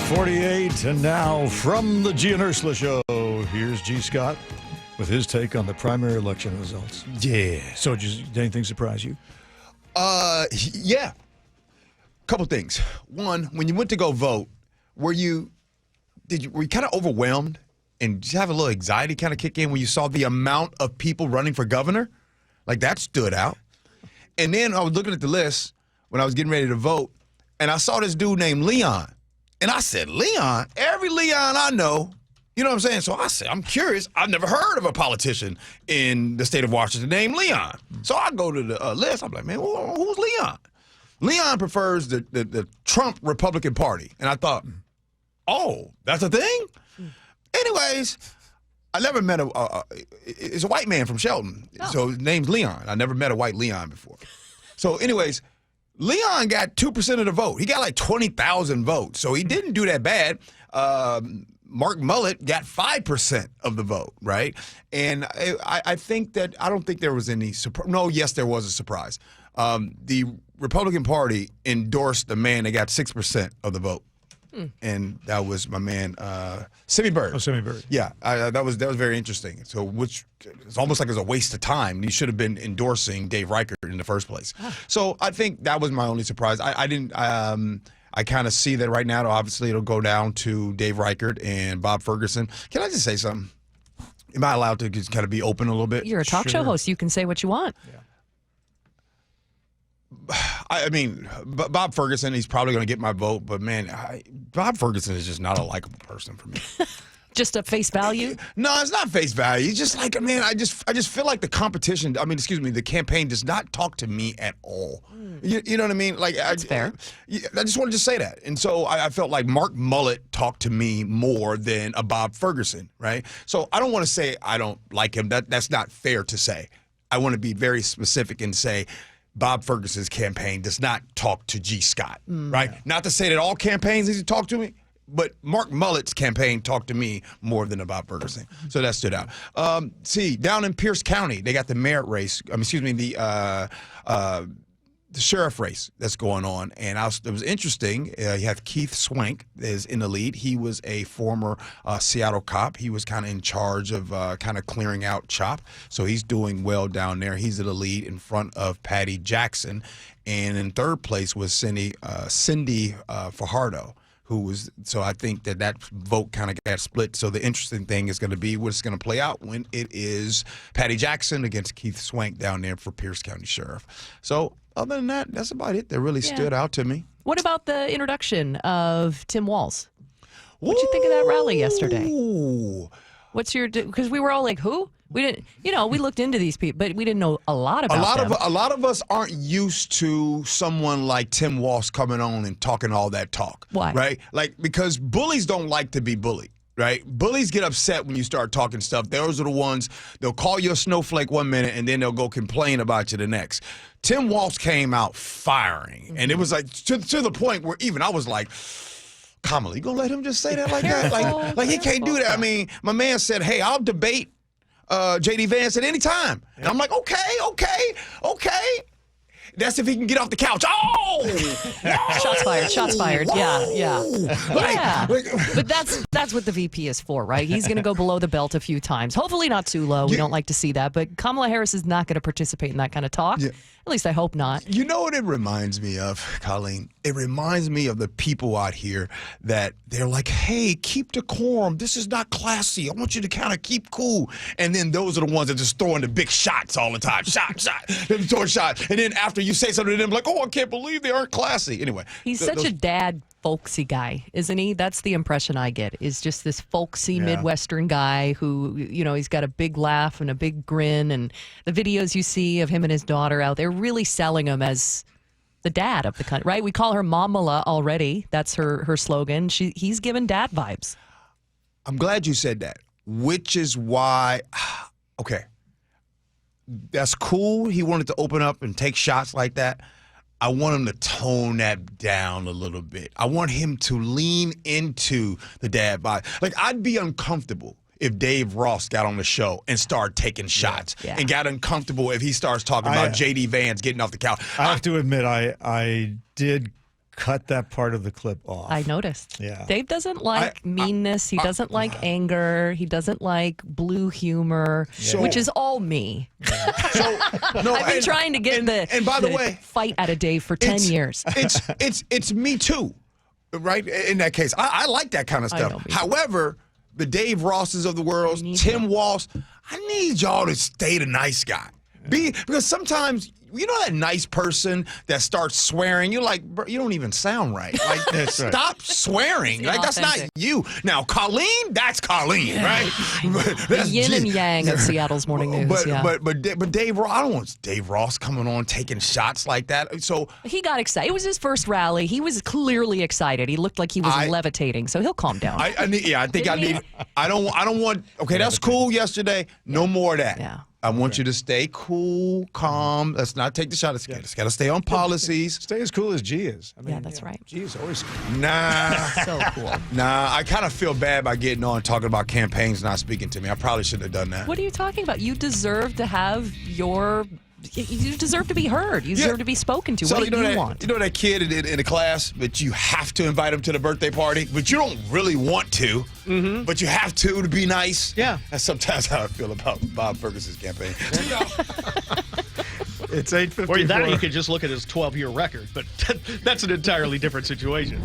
8:48, and now from the Gee and Ursula Show, here's G. Scott with his take on the primary election results. Yeah. So, did anything surprise you? Yeah. Couple things. One, when you went to go vote, were you kind of overwhelmed and did you have a little anxiety kind of kick in when you saw the amount of people running for governor? Like, that stood out. And then I was looking at the list when I was getting ready to vote, and I saw this dude named Leon. And I said, Leon? Every Leon I know. You know what I'm saying? So I said, I'm curious. I've never heard of a politician in the state of Washington named Leon. So I go to the list. I'm like, man, who's Leon? Leon prefers the Trump Republican Party. And I thought, oh, that's a thing? Anyways, I never met it's a white man from Shelton. Oh. So his name's Leon. I never met a white Leon before. So anyways, Leon got 2% of the vote. He got like 20,000 votes. So he didn't do that bad. Mark Mullet got 5% of the vote, right? And I think that I don't think there was any surprise. No, yes, there was a surprise. The Republican Party endorsed the man that got 6% of the vote. And that was my man, Simi Bird. Oh, Simi Bird. Yeah, that was very interesting. So, which it's almost like it was a waste of time. You should have been endorsing Dave Reichert in the first place. So I think that was my only surprise. I didn't. I kind of see that right now. Obviously, it'll go down to Dave Reichert and Bob Ferguson. Can I just say something? Am I allowed to just kind of be open a little bit? You're a talk show host. You can say what you want. Yeah. I mean, Bob Ferguson, he's probably going to get my vote, but man, Bob Ferguson is just not a likable person for me. Just at face value? No, it's not face value. It's just like, man, I just feel like the competition, the campaign does not talk to me at all. You know what I mean? Like, That's fair. I just wanted to say that. And so I felt like Mark Mullet talked to me more than a Bob Ferguson, right? So I don't want to say I don't like him. That's not fair to say. I want to be very specific and say, Bob Ferguson's campaign does not talk to G. Scott, right? Yeah. Not to say that all campaigns need to talk to me, but Mark Mullet's campaign talked to me more than Bob Ferguson. So that stood out. Down in Pierce County, they got the mayor race. The sheriff race that's going on, and it was interesting. You have Keith Swank is in the lead. He was a former Seattle cop. He was kind of in charge of kind of clearing out CHOP, so he's doing well down there. He's in the lead in front of Patty Jackson, and in third place was Cindy Fajardo. So I think that vote kind of got split. So the interesting thing is going to be what's going to play out when it is Patty Jackson against Keith Swank down there for Pierce County Sheriff. So other than that, that's about it. That really stood out to me. What about the introduction of Tim Walz? What'd you think of that rally yesterday? What's your? Because we were all like, who? We didn't, we looked into these people, but we didn't know a lot about them. A lot of us aren't used to someone like Tim Walz coming on and talking all that talk. Why? Right? Like, because bullies don't like to be bullied. Right? Bullies get upset when you start talking stuff. Those are the ones, they'll call you a snowflake one minute and then they'll go complain about you the next. Tim Walz came out firing. And it was like to the point where even I was like, Kamala, you gonna let him just say that like that? Like he can't do that. I mean, my man said, hey, I'll debate J.D. Vance at any time. And I'm like, okay. That's if he can get off the couch. Shots fired. Yeah. But that's what the VP is for, right? He's going to go below the belt a few times. Hopefully not too low. We don't like to see that. But Kamala Harris is not going to participate in that kind of talk. Yeah. At least I hope not. You know what it reminds me of, Colleen? It reminds me of the people out here that they're like, hey, keep decorum. This is not classy. I want you to kind of keep cool. And then those are the ones that just throwing the big shots all the time. Shot. They're throwing shots. And then after you say something to them, like, oh, I can't believe they aren't classy. Anyway. He's such a dad folksy guy, isn't he? That's the impression I get, is just this folksy Midwestern guy who, he's got a big laugh and a big grin. And the videos you see of him and his daughter out there really selling him as the dad of the country, right? We call her Mamala already. That's her slogan. He's given dad vibes. I'm glad you said that, which is why, okay, that's cool. He wanted to open up and take shots like that. I want him to tone that down a little bit. I want him to lean into the dad vibe. Like, I'd be uncomfortable if Dave Ross got on the show and started taking shots and got uncomfortable if he starts talking about J.D. Vance getting off the couch. I have to admit, I did cut that part of the clip off. I noticed. Yeah. Dave doesn't like meanness. He doesn't like anger. He doesn't like blue humor, which is all me. So no, I've been trying to get and by the way, fight out of Dave for 10 years. It's me too, right? In that case, I like that kind of I know, stuff. me too. However, the Dave Rosses of the world, Tim Walz, I need y'all to stay the nice guy. Because sometimes, you know that nice person that starts swearing? You're like, bro, you don't even sound right. Like, stop swearing. Like, that's not you. Now, Colleen, that's Colleen, right? The yin and yang of Seattle's morning news. But Dave Ross, I don't want Dave Ross coming on taking shots like that. So he got excited. It was his first rally. He was clearly excited. He looked like he was levitating. So he'll calm down. I don't want. Okay, that's cool. Yesterday, no more of that. Yeah. I want you to stay cool, calm. Let's not take the shot. It's got to stay on policies. Stay as cool as G is. I mean, Yeah, that's right. G is always cool. Nah. So cool. Nah, I kind of feel bad by getting on talking about campaigns not speaking to me. I probably shouldn't have done that. What are you talking about? You deserve to have you deserve to be heard. You deserve to be spoken to. So What do you want? You know that kid in the class, but you have to invite him to the birthday party, but you don't really want to, but you have to be nice. Yeah. That's sometimes how I feel about Bob Ferguson's campaign. It's 8:54. Or that, you could just look at his 12-year record, but that's an entirely different situation.